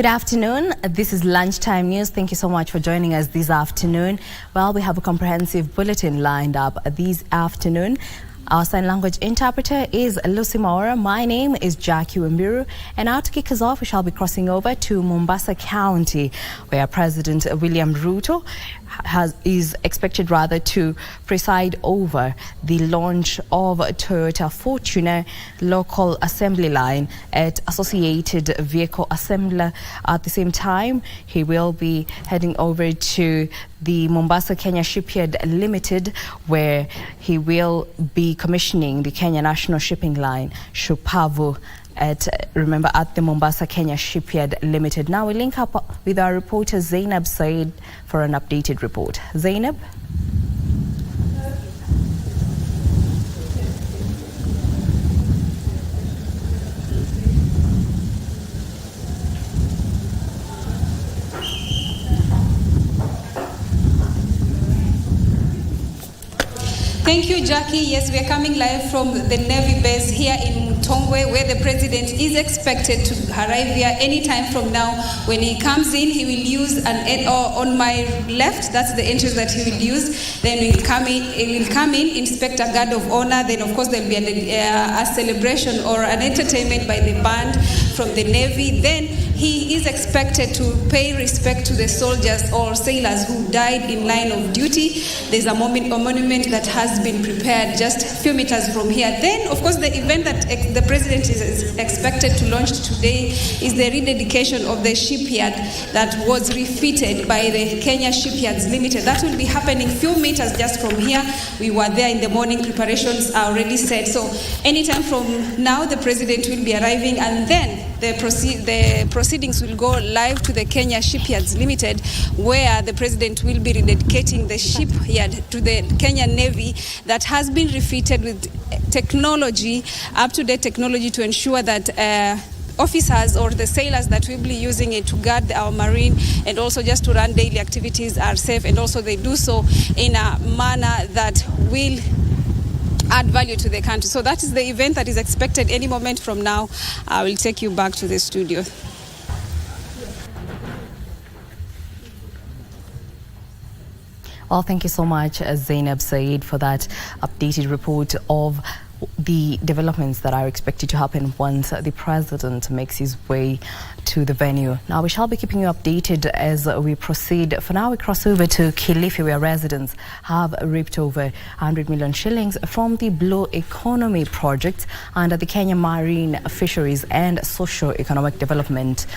Good afternoon. This is Lunchtime News. Thank you so much for joining us this afternoon. Well, we have a comprehensive bulletin lined up this afternoon. Our sign language interpreter is Lucy Maura. My name is Wambiru. And now to kick us off, we shall be crossing over to Mombasa County, where President William Ruto is expected to preside over the launch of Toyota Fortuner local assembly line at Associated Vehicle Assembler. At the same time, he will be heading over to the Mombasa Kenya Shipyard Limited, where he will be commissioning the Kenya National Shipping Line, Shupavu, at the Mombasa Kenya Shipyard Limited. Now we link up with our reporter Zainab Said for an updated report. Zainab? Thank you, Jackie. Yes, we are coming live from the Navy base here in Mtongwe, where the president is expected to arrive here anytime from now. When he comes in, he will use on my left, that's the entrance that he will use. Then he will come in, inspect a guard of honor. Then, of course, there will be a celebration or an entertainment by the band from the Navy. Then he is expected to pay respect to the soldiers or sailors who died in line of duty. There's a monument that has been prepared just a few meters from here. Then, of course, the event that the president is expected to launch today is the rededication of the shipyard that was refitted by the Kenya Shipyards Limited. That will be happening a few meters just from here. We were there in the morning. Preparations are already set. So anytime from now, the president will be arriving, and then the proceedings will go live to the Kenya Shipyards Limited, where the president will be rededicating the shipyard to the Kenya Navy that has been refitted with technology, up-to-date technology, to ensure that officers or the sailors that will be using it to guard our marine and also just to run daily activities are safe, and also they do so in a manner that will add value to the country. So that is the event that is expected any moment from now. I will take you back to the studio. Well, thank you so much, Zainab Said, for that updated report of the developments that are expected to happen once the president makes his way to the venue. Now we shall be keeping you updated as we proceed. For now, we cross over to Kilifi, where residents have reaped over 100 million shillings from the Blue Economy project under the Kenya Marine Fisheries and Socio-Economic Development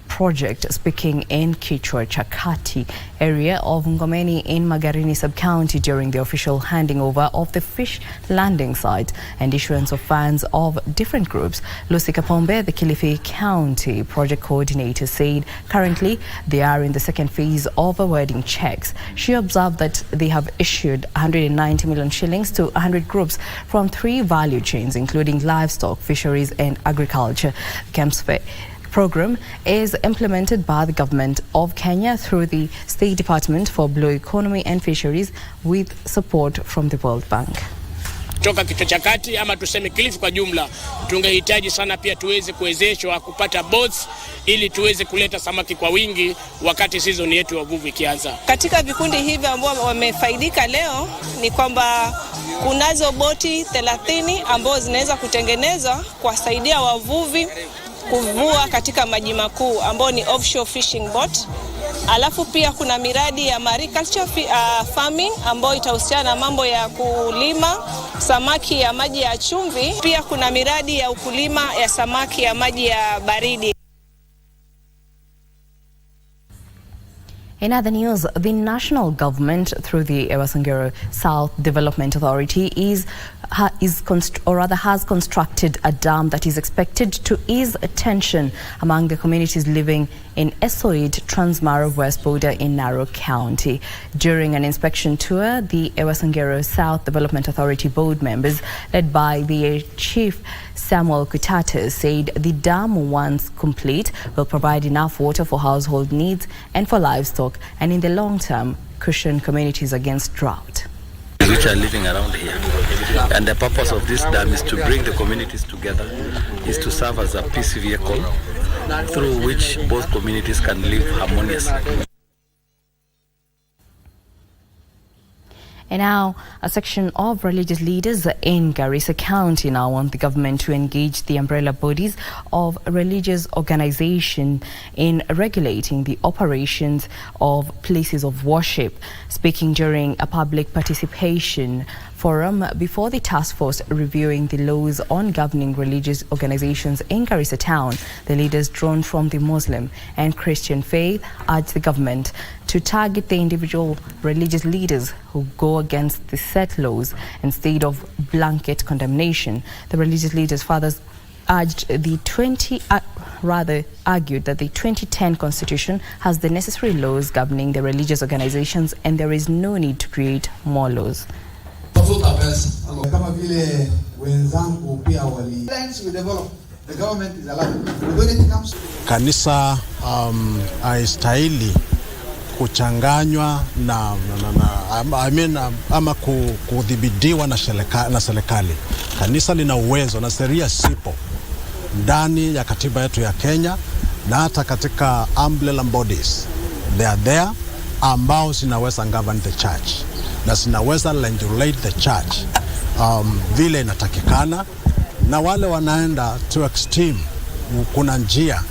project. Speaking in Kichwa Chakati area of Ngomeni in Magarini sub-county during the official handing over of the fish landing site and issuance of funds of different groups, Lucy Kapombe, the Kilifi County project coordinator, said currently they are in the second phase of awarding checks. She observed that they have issued 190 million shillings to 100 groups from 3 value chains, including livestock, fisheries and agriculture. The program is implemented by the government of Kenya through the State Department for Blue Economy and Fisheries with support from the World Bank. Toka Kichwa Chakati ama tuseme Kilifi kwa jumla, tungehitaji sana pia tuweze kuwezeshwa kupata boats ili tuweze kuleta samaki kwa wingi wakati season yetu ya uvuvi ikianza. Katika vikundi hivi ambao wamefaidika leo ni kwamba kunazo boti 30 ambao zinaweza kutengenezwa kuwasaidia wavuvi kuvua katika maji makuu ambao ni offshore fishing boat. Alafu pia kuna miradi ya mariculture farming ambayo itahusiana na mambo ya kulima samaki ya maji ya chumvi. Pia kuna miradi ya ukulima ya samaki ya maji ya baridi. In other news, the national government through the Ewasongero South Development Authority has constructed a dam that is expected to ease tension among the communities living in Esoid, Transmara West border in Narok County. During an inspection tour, the Ewasongero South Development Authority board members, led by the Chief Samuel Kutata, said the dam, once complete, will provide enough water for household needs and for livestock, and in the long term, cushion communities against drought. Which are living around here, and the purpose of this dam is to bring the communities together, is to serve as a peace vehicle through which both communities can live harmoniously. And now, a section of religious leaders in Garissa County now want the government to engage the umbrella bodies of religious organizations in regulating the operations of places of worship. Speaking during a public participation forum before the task force reviewing the laws on governing religious organizations in Garissa town, the leaders drawn from the Muslim and Christian faith urged the government to target the individual religious leaders who go against the set laws instead of blanket condemnation. The religious leaders further argued that the 2010 constitution has the necessary laws governing the religious organizations and there is no need to create more laws. Kanisa haistahili kuchanganywa ama kudhibitiwa na serikali. Kanisa lina uwezo na sheria sipo ndani ya katiba yetu ya Kenya na hata katika umbrella bodies they are there ambao zinaweza govern the church na zinaweza regulate the church vile inatakikana, na wale wanaenda to extreme, kuna njia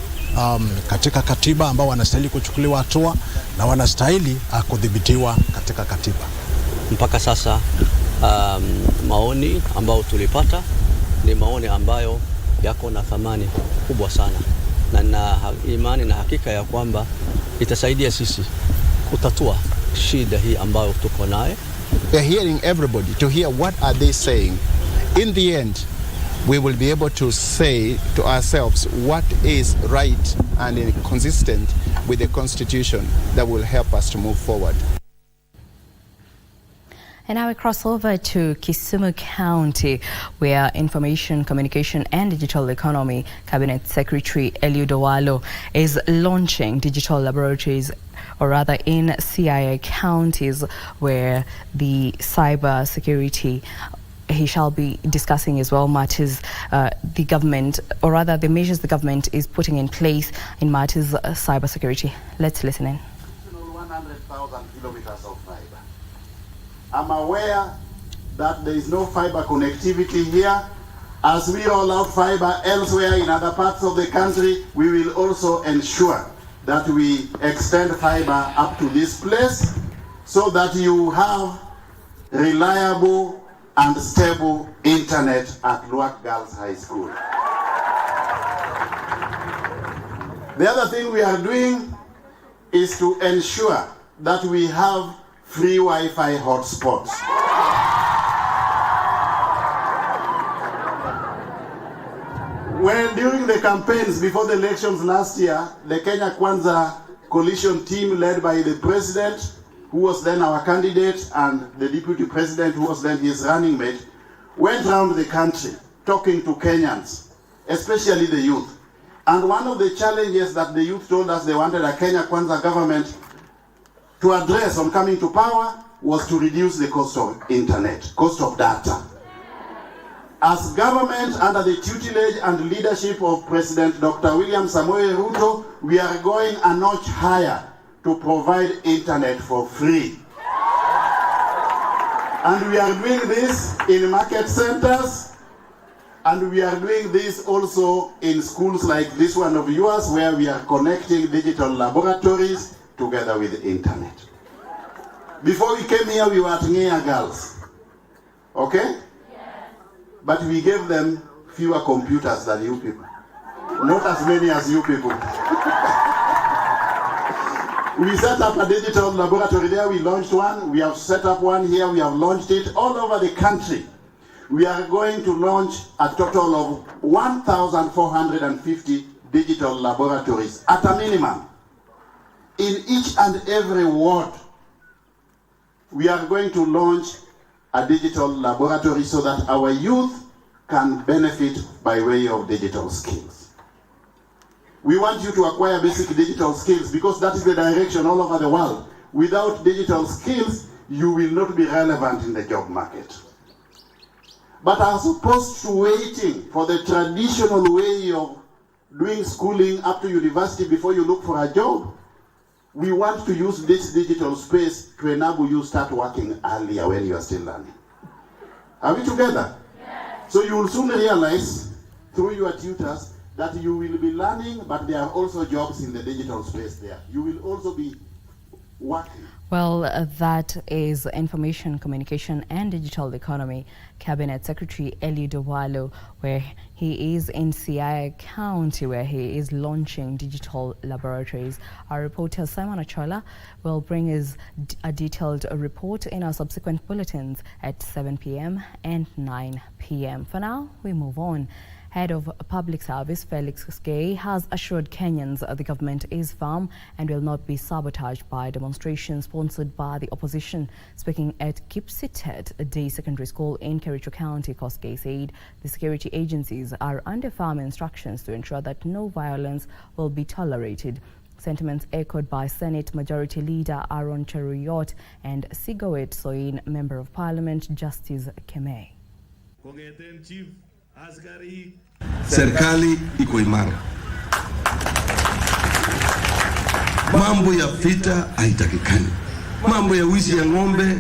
katika katiba ambao wanastahili kuchukuliwa hatua na wanastahili kudhibitiwa katika katiba. Mpaka sasa maoni ambao tulipata ni maoni ambayo yako na thamani kubwa sana, na imani na hakika ya kwamba itasaidia sisi kutatua shida hii ambayo tuko nayo. We are hearing everybody to hear what are they saying. In the end, we will be able to say to ourselves what is right and consistent with the constitution that will help us to move forward. And now we cross over to Kisumu County, where Information, Communication and Digital Economy Cabinet Secretary Eliud Owalo is launching digital laboratories, or rather in CIA counties, where the cyber security, he shall be discussing as well matters the government, or rather the measures the government is putting in place in matters cyber security. Let's listen in. 100,000 kilometers of fiber. I'm aware that there is no fiber connectivity here. As we roll out fiber elsewhere in other parts of the country, we will also ensure that we extend fiber up to this place so that you have reliable and stable internet at Luak Girls High School. The other thing we are doing is to ensure that we have free Wi-Fi hotspots. When during the campaigns before the elections last year, the Kenya Kwanza coalition team led by the president, who was then our candidate, and the deputy president, who was then his running mate, went around the country talking to Kenyans, especially the youth. And one of the challenges that the youth told us they wanted a Kenya Kwanza government to address on coming to power was to reduce the cost of internet, cost of data. As government, under the tutelage and leadership of President Dr. William Samoei Ruto, we are going a notch higher to provide internet for free. And we are doing this in market centers, and we are doing this also in schools like this one of yours, where we are connecting digital laboratories together with the internet. Before we came here, we were at Ngea Girls. Okay? Yes. But we gave them fewer computers than you people. Not as many as you people. We set up a digital laboratory there. We launched one. We have set up one here. We have launched it all over the country. We are going to launch a total of 1,450 digital laboratories at a minimum. In each and every ward, we are going to launch a digital laboratory so that our youth can benefit by way of digital skills. We want you to acquire basic digital skills because that is the direction all over the world. Without digital skills, you will not be relevant in the job market. But as opposed to waiting for the traditional way of doing schooling up to university before you look for a job. We want to use this digital space to enable you start working earlier when you are still learning. Are we together? Yes. So you will soon realize through your tutors that you will be learning, but there are also jobs in the digital space there. You will also be working. Well, that is Information, Communication and Digital Economy Cabinet Secretary Eli Dowalo, where he is in Siaya County, where he is launching digital laboratories. Our reporter Simon Achola will bring us a detailed report in our subsequent bulletins at 7 p.m. and 9 p.m. For now, we move on. Head of Public Service Felix Gay has assured Kenyans the government is firm and will not be sabotaged by demonstrations sponsored by the opposition. Speaking at Kipsitet Day Secondary School in Kericho County, Gay said the security agencies are under firm instructions to ensure that no violence will be tolerated. Sentiments echoed by Senate Majority Leader Aaron Cheruyot and Sigowet Soin Member of Parliament Justice Kemei. Serikali iko imara. Mambo ya vita haitakikani. Mambo ya wizi ya ng'ombe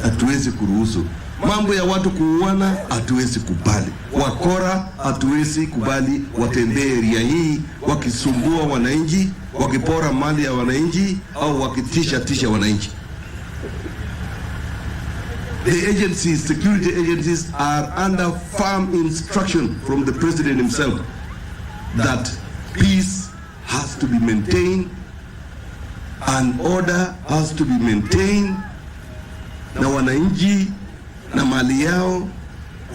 hatuwezi kuruhusu. Mambo ya watu kuuana hatuwezi kubali. Wakora hatuwezi kubali watembee area hii wakisumbua wananchi, wakipora mali ya wananchi au wakitisha wananchi. The agencies, security agencies, are under firm instruction from the president himself that peace has to be maintained and order has to be maintained, na wananchi na mali yao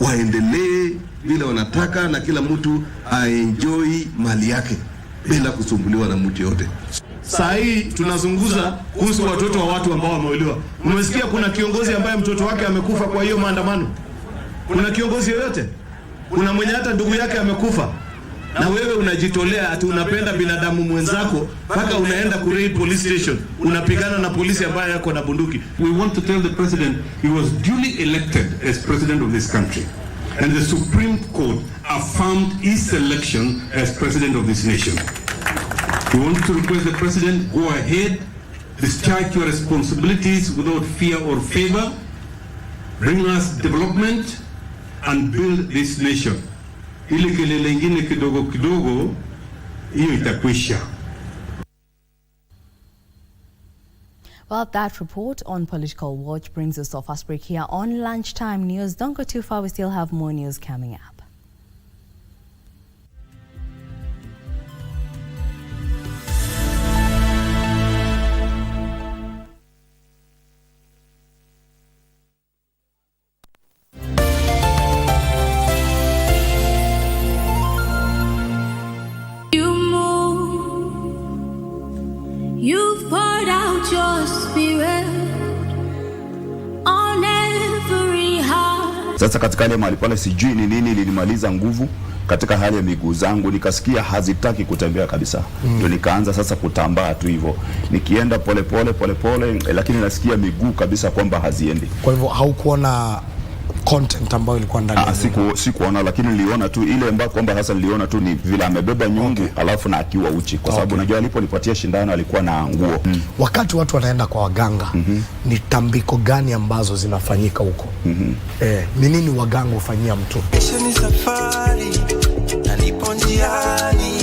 waendelee vile wanataka na kila mtu aenjoy mali yake bila kusumbuliwa na mtu yote. Saa hii tunazunguza kuhusu watoto wa watu ambao wameuliwa. Umesikia kuna kiongozi ambaye mtoto wake amekufa kwa hiyo maandamano? Kuna kiongozi yoyote? Kuna mwenye hata ndugu yake amekufa? Na wewe unajitolea ati unapenda binadamu mwenzako mpaka unaenda ku raid police station, unapigana na polisi ambaye yako na bunduki. We want to tell the president he was duly elected as president of this country, and the Supreme Court affirmed his election as president of this nation. We want to request the president, go ahead, discharge your responsibilities without fear or favor, bring us development and build this nation. Ile kelele ingine kidogo kidogo hiyo itakwisha. Well, that report on Political Watch brings us to our first break here on Lunchtime News. Don't go too far, we still have more news coming up. You've poured out your spirit on every heart. Sasa katika ile mahali pale sijui ni nini lilimaliza nguvu katika hali ya miguu zangu, nikasikia hazitaki kutembea kabisa. Ndio nikaanza sasa kutambaa tu hivyo. Nikienda pole, lakini nasikia miguu kabisa kwamba haziendi. Kwa hivyo haukuona content ambayo ilikuwa ndani? Sikuona, lakini niliona tu ile ambayo kwamba hasa niliona tu ni vile amebeba nyungu alafu na akiwa uchi, kwa sababu najua aliponipatia shindano alikuwa na nguo. Wakati watu wanaenda kwa waganga, ni tambiko gani ambazo zinafanyika huko? Ni nini waganga hufanyia mtu? Ni safari na nipo njiani,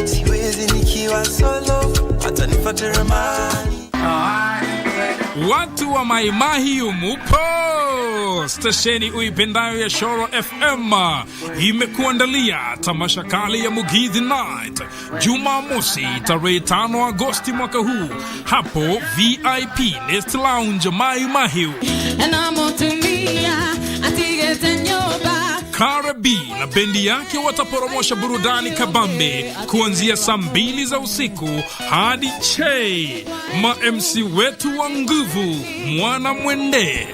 siwezi nikiwa solo, hata nifuate ramani. Watu wa Maimahi umupo, stesheni uipendayo ya Shoro FM imekuandalia tamasha kali ya Mugithi Night Jumamosi tarehe 5 Agosti mwaka huu hapo VIP Nest Lounge Maimahi. Karabi na bendi yake wataporomosha burudani kabambe kuanzia saa 2 za usiku hadi che. Ma-MC wetu wa nguvu Mwana Mwende,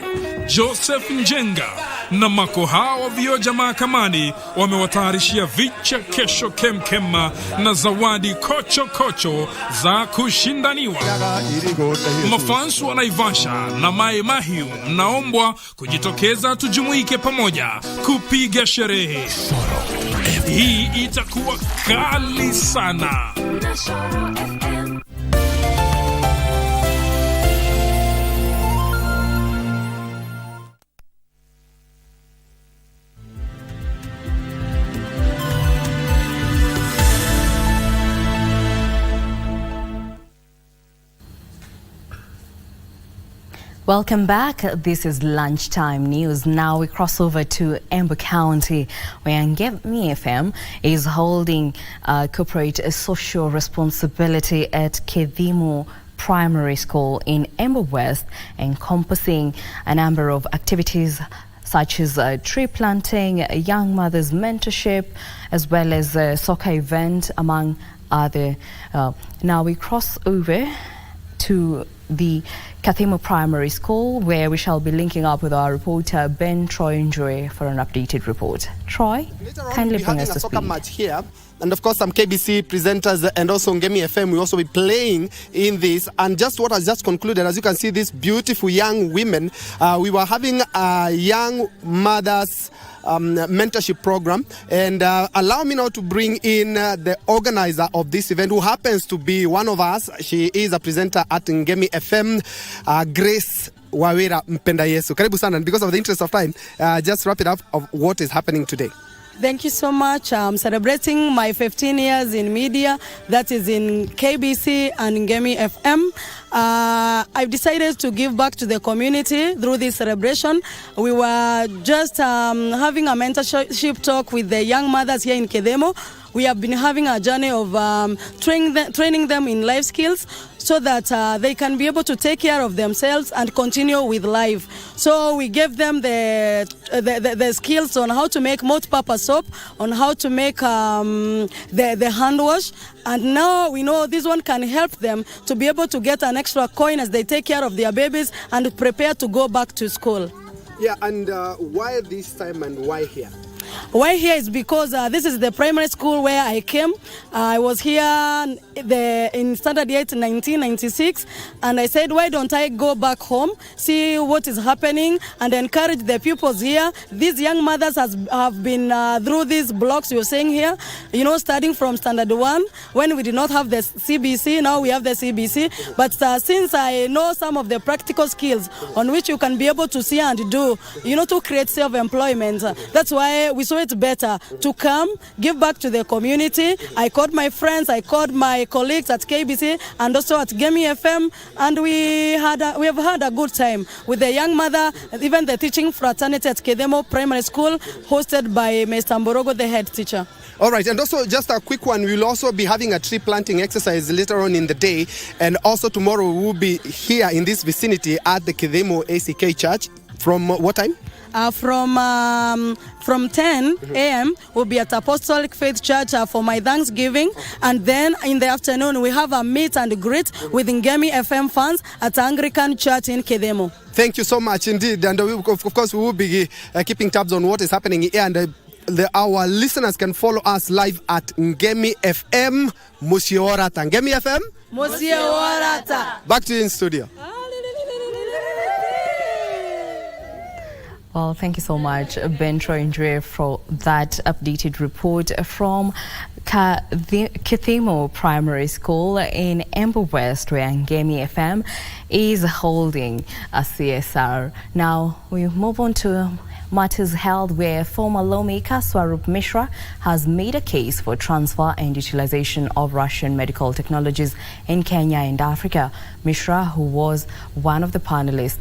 Joseph Njenga na makoha wa vioja mahakamani wamewatayarishia vichekesho kemkema na zawadi kocho za kushindaniwa. Mafansu wa Naivasha na Maimahiu mnaombwa kujitokeza, tujumuike pamoja kupiga sherehe. Hii itakuwa kali sana. Welcome back. This is Lunchtime News. Now we cross over to Embu County, where Ngemi FM is holding corporate social responsibility at Kedhimu Primary School in Embu West, encompassing a number of activities such as tree planting, young mothers mentorship, as well as a soccer event, among other. Now we cross over to the Kedhimu Primary School, where we shall be linking up with our reporter Ben Troy for an updated report. Troy, kindly bring us to speed. Match here. And of course, some KBC presenters and also Ngemi FM will also be playing in this. And just what has just concluded, as you can see, these beautiful young women, we were having a young mothers mentorship program, and allow me now to bring in the organizer of this event, who happens to be one of us. She is a presenter at Ngemi FM, Grace Wawira Mpenda Yesu. Karibu sana. And because of the interest of time, just wrap it up of what is happening today. Thank you so much. I'm celebrating my 15 years in media, that is in KBC and Ngemi FM. I've decided to give back to the community through this celebration. We were just having a mentorship talk with the young mothers here in Kedhimu. We have been having a journey of training them in life skills so that they can be able to take care of themselves and continue with life. So we gave them the skills on how to make multi-purpose soap, on how to make the hand wash, and now we know this one can help them to be able to get an extra coin as they take care of their babies and prepare to go back to school. Yeah, and why this time and why here? Why here is because this is the primary school where I came. I was here in Standard 8 in 1996, and I said, why don't I go back home, see what is happening, and encourage the pupils here. These young mothers have been through these blocks you're seeing here, you know, starting from Standard 1, when we did not have the CBC, now we have the CBC. But since I know some of the practical skills on which you can be able to see and do, you know, to create self-employment, that's why we saw it better to come, give back to the community. I called my friends, I called my colleagues at KBC and also at Ngemi FM, and we have had a good time with the young mother, even the teaching fraternity at Kedhimu Primary School, hosted by Mr. Mborogo, the head teacher. All right, and also just a quick one, we'll also be having a tree planting exercise later on in the day, and also tomorrow we will be here in this vicinity at the Kedhimu ACK Church. From what time? From 10 a.m. we'll be at Apostolic Faith Church for my Thanksgiving, and then in the afternoon we have a meet and greet with Ngemi FM fans at Anglican Church in Kedhimu. Thank you so much indeed, and of course we will be keeping tabs on what is happening here, and our listeners can follow us live at Ngemi FM Mushiorata. Ngemi FM Mushiorata. Back to you in studio. Well, thank you so much, Ben Troy, for that updated report from Kedhimu Primary School in Embu West, where Ngemi FM is holding a CSR. Now we move on to matters held, where former lawmaker Swarup Mishra has made a case for transfer and utilization of Russian medical technologies in Kenya and Africa. Mishra, who was one of the panelists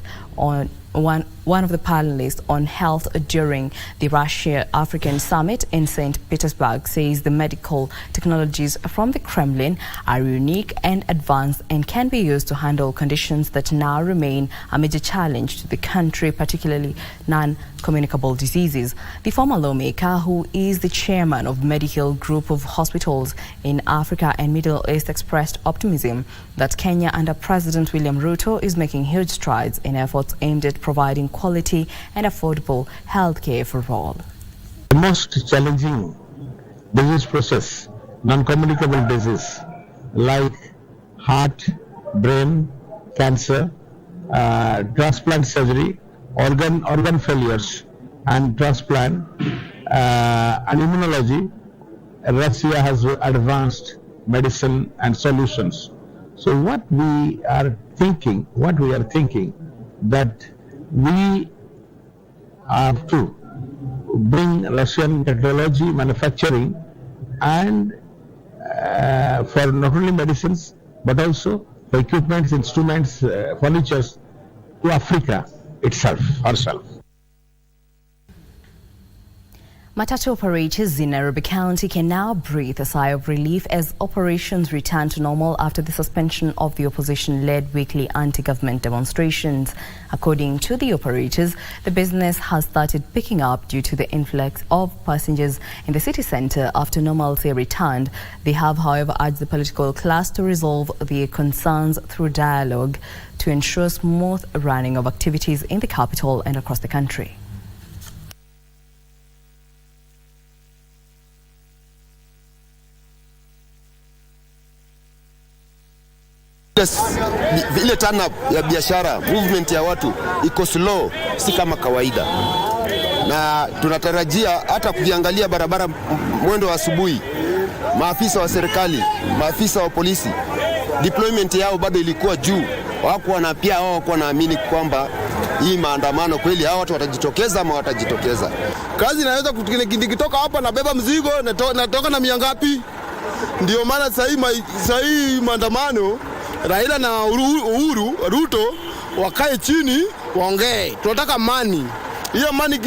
on health during the Russia-African Summit in St. Petersburg, says the medical technologies from the Kremlin are unique and advanced and can be used to handle conditions that now remain a major challenge to the country, particularly non-communicable diseases. The former lawmaker, who is the chairman of Medical Group of Hospitals in Africa and Middle East, expressed optimism that Kenya under President William Ruto is making huge strides in efforts aimed at providing quality and affordable health care for all. The most challenging disease process, non-communicable disease like heart, brain, cancer, transplant surgery, organ failures and transplant, and immunology Russia has advanced medicine and solutions. So what we are thinking that we have to bring Russian technology, manufacturing, and for not only medicines but also for equipments, instruments, furnitures to Africa herself. Matatu operators in Nairobi County can now breathe a sigh of relief as operations return to normal after the suspension of the opposition-led weekly anti-government demonstrations. According to the operators, the business has started picking up due to the influx of passengers in the city centre after normalcy returned. They have, however, urged the political class to resolve their concerns through dialogue to ensure smooth running of activities in the capital and across the country. Ile turn up ya biashara, movement ya watu iko slow, si kama kawaida, na tunatarajia hata kuviangalia barabara mwendo wa asubuhi, maafisa wa serikali, maafisa wa polisi, deployment yao bado ilikuwa juu. Pia wao wako naamini kwamba hii maandamano kweli hao watu watajitokeza ama watajitokeza. Kazi inaweza kutoka hapa na beba mzigo natoka na mia ngapi? Ndio maana sasa hii maandamano Raila na Ruto wakae chini waongee. Tunataka amani. Hiyo amani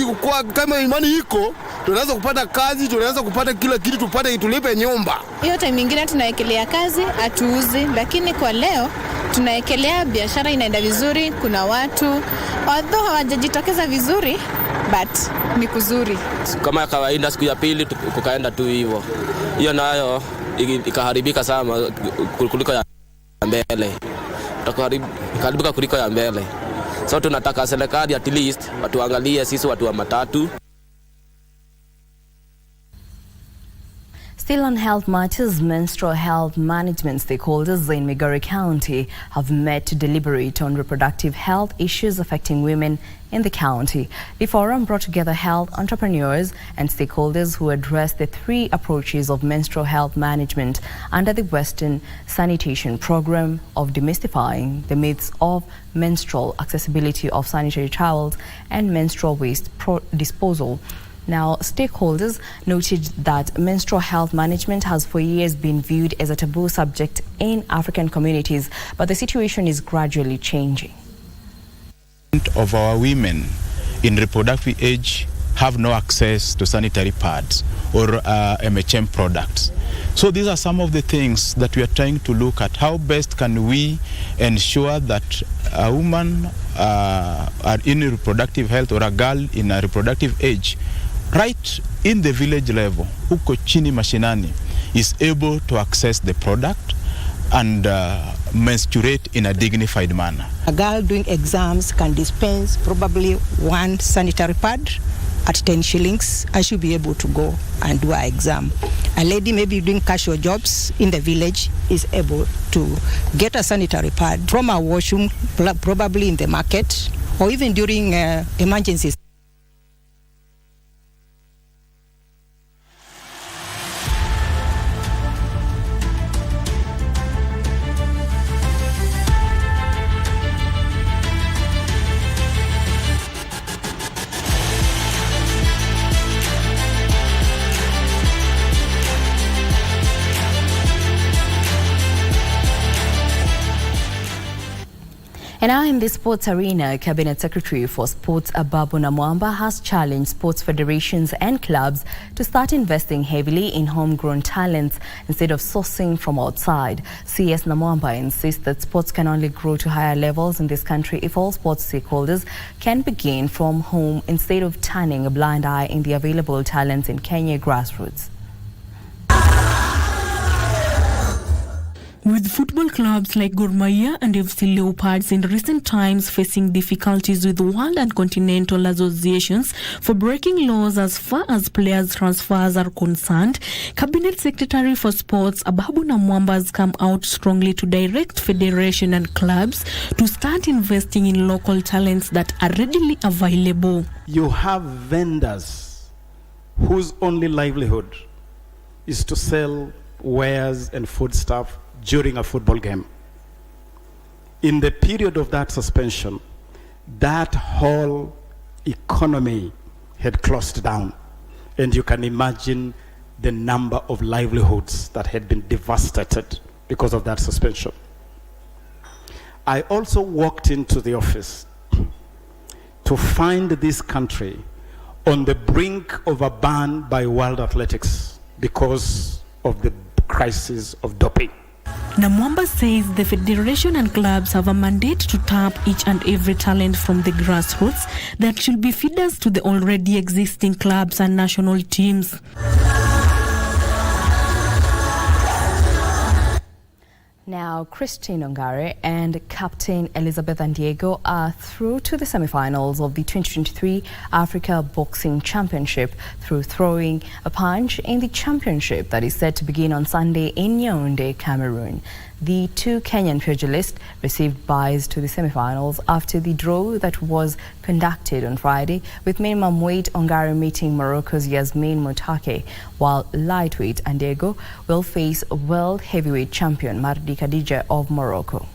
kama imani iko, tunaweza kupata kazi, tunaweza kupata kila kitu, tulipe nyumba. Hiyo time nyingine tunaekelea kazi, atuuzi, lakini kwa leo tunaekelea biashara inaenda vizuri, kuna watu although hawajajitokeza vizuri but ni kuzuri. Kama kawaida siku ya pili kukaenda tu hivyo. Hiyo nayo ikaharibika sana kuliko ya mbele. Ikaharibika kuliko ya mbele. So tunataka serikali at least watuangalie sisi watu wa matatu. Still on health matters, menstrual health management stakeholders in Migori County have met to deliberate on reproductive health issues affecting women in the county. The forum brought together health entrepreneurs and stakeholders who addressed the three approaches of menstrual health management under the Western Sanitation Program of demystifying the myths of menstrual accessibility of sanitary towels and menstrual waste disposal. Now, stakeholders noted that menstrual health management has for years been viewed as a taboo subject in African communities, but the situation is gradually changing. Of our women in reproductive age have no access to sanitary pads or MHM products. So these are some of the things that we are trying to look at. How best can we ensure that a woman in reproductive health or a girl in a reproductive age right in the village level, huko chini mashinani, is able to access the product and menstruate in a dignified manner. A girl doing exams can dispense probably one sanitary pad at 10 shillings. I should be able to go and do an exam. A lady maybe doing casual jobs in the village is able to get a sanitary pad from a washroom, probably in the market, or even during emergencies. And now in the sports arena, Cabinet Secretary for Sports Ababu Namwamba has challenged sports federations and clubs to start investing heavily in homegrown talents instead of sourcing from outside. CS Namwamba insists that sports can only grow to higher levels in this country if all sports stakeholders can begin from home instead of turning a blind eye in the available talents in Kenya grassroots. With football clubs like Gor Mahia and FC Leopards in recent times facing difficulties with world and continental associations for breaking laws as far as players' transfers are concerned, Cabinet Secretary for Sports Ababu Namwamba has come out strongly to direct federation and clubs to start investing in local talents that are readily available. You have vendors whose only livelihood is to sell wares and foodstuff during a football game. In the period of that suspension, that whole economy had closed down. And you can imagine the number of livelihoods that had been devastated because of that suspension. I also walked into the office to find this country on the brink of a ban by World Athletics because of the crisis of doping. Namwamba says the federation and clubs have a mandate to tap each and every talent from the grassroots that should be feeders to the already existing clubs and national teams. Now, Christine Ongare and Captain Elizabeth Andiego are through to the semi-finals of the 2023 Africa Boxing Championship through throwing a punch in the championship that is set to begin on Sunday in Yaoundé, Cameroon. The two Kenyan pugilists received byes to the semi-finals after the draw that was conducted on Friday, with minimum weight Ongare meeting Morocco's Yasmin Moutake, while lightweight Andiego will face world heavyweight champion Mardi Khadija of Morocco.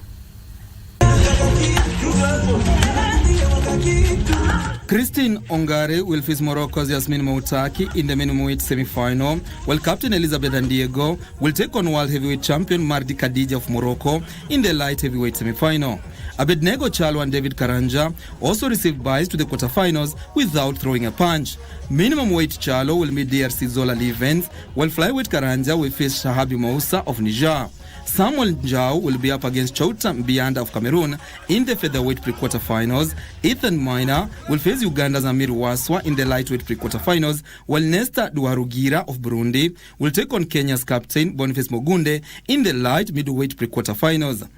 Christine Ongare will face Morocco's Yasmin Moutaki in the minimum-weight semi-final, while Captain Elizabeth Andiego will take on world heavyweight champion Mardi Khadija of Morocco in the light heavyweight semi-final. Abednego Chalo and David Karanja also received byes to the quarterfinals without throwing a punch. Minimum weight Chalo will meet DRC Zola Livens, while flyweight Karanja will face Shahabi Moussa of Niger. Samuel Njau will be up against Chouta Mbianda of Cameroon in the featherweight pre-quarterfinals. Ethan Minor will face Uganda's Amir Waswa in the lightweight pre-quarterfinals, while Nesta Duarugira of Burundi will take on Kenya's captain Boniface Mogunde in the light middleweight pre-quarterfinals.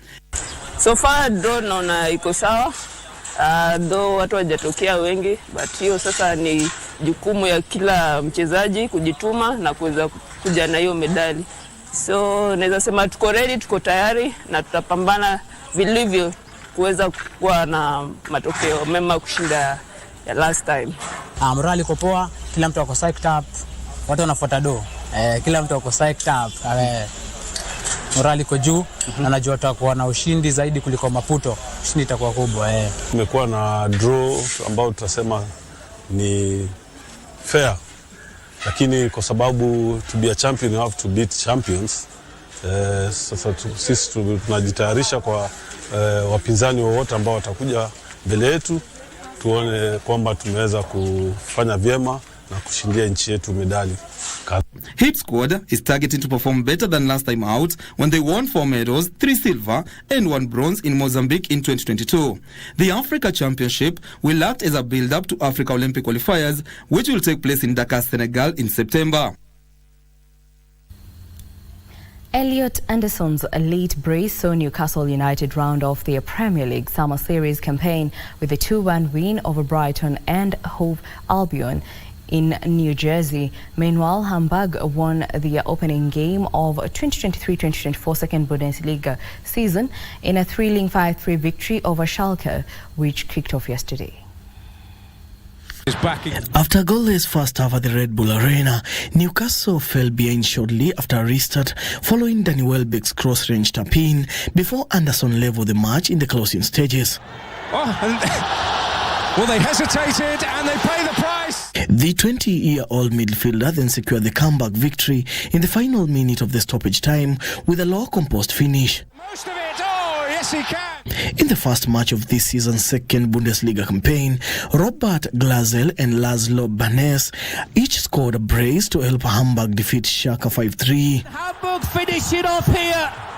So far draw naona iko sawa, though watu hawajatokea wengi, but hiyo sasa ni jukumu ya kila mchezaji kujituma na kuweza kuja na hiyo medali. So naweza sema tuko ready, tuko tayari na tutapambana vilivyo kuweza kuwa na matokeo mema kushinda ya last time. Morali iko poa, kila mtu ako psyched up, watu wanafuata do. Kila mtu ako psyched up. Morali iko juu na najua tutakuwa na ushindi zaidi kuliko Maputo. Ushindi itakuwa kubwa. Tumekuwa na draw ambao tutasema ni fair. Lakini kwa sababu to be a champion you have to beat champions. Sasa sisi tunajitayarisha kwa wapinzani wowote ambao watakuja mbele yetu, tuone kwamba tumeweza kufanya vyema na kushindia nchi yetu medali. Hit squad is targeting to perform better than last time out when they won 4 medals, 3 silver and 1 bronze in Mozambique in 2022. The Africa Championship will act as a build-up to Africa Olympic qualifiers, which will take place in Dakar, Senegal in September. Elliot Anderson's late brace saw Newcastle United round off their Premier League Summer Series campaign with a 2-1 win over Brighton and Hove Albion in New Jersey. Meanwhile, Hamburg won the opening game of 2023-2024 second Bundesliga season in a thrilling 5-3 victory over Schalke, which kicked off yesterday. After a goalless first half at the Red Bull Arena, Newcastle fell behind shortly after a restart following Danny Welbeck's cross-range tap-in before Anderson leveled the match in the closing stages. Well, they hesitated and they pay the price. The 20-year-old midfielder then secured the comeback victory in the final minute of the stoppage time with a low-composed finish. Most of it, oh, yes he can. In the first match of this season's second Bundesliga campaign, Robert Glasel and Laszlo Banes each scored a brace to help Hamburg defeat Schalke 5-3. Hamburg finish it off here.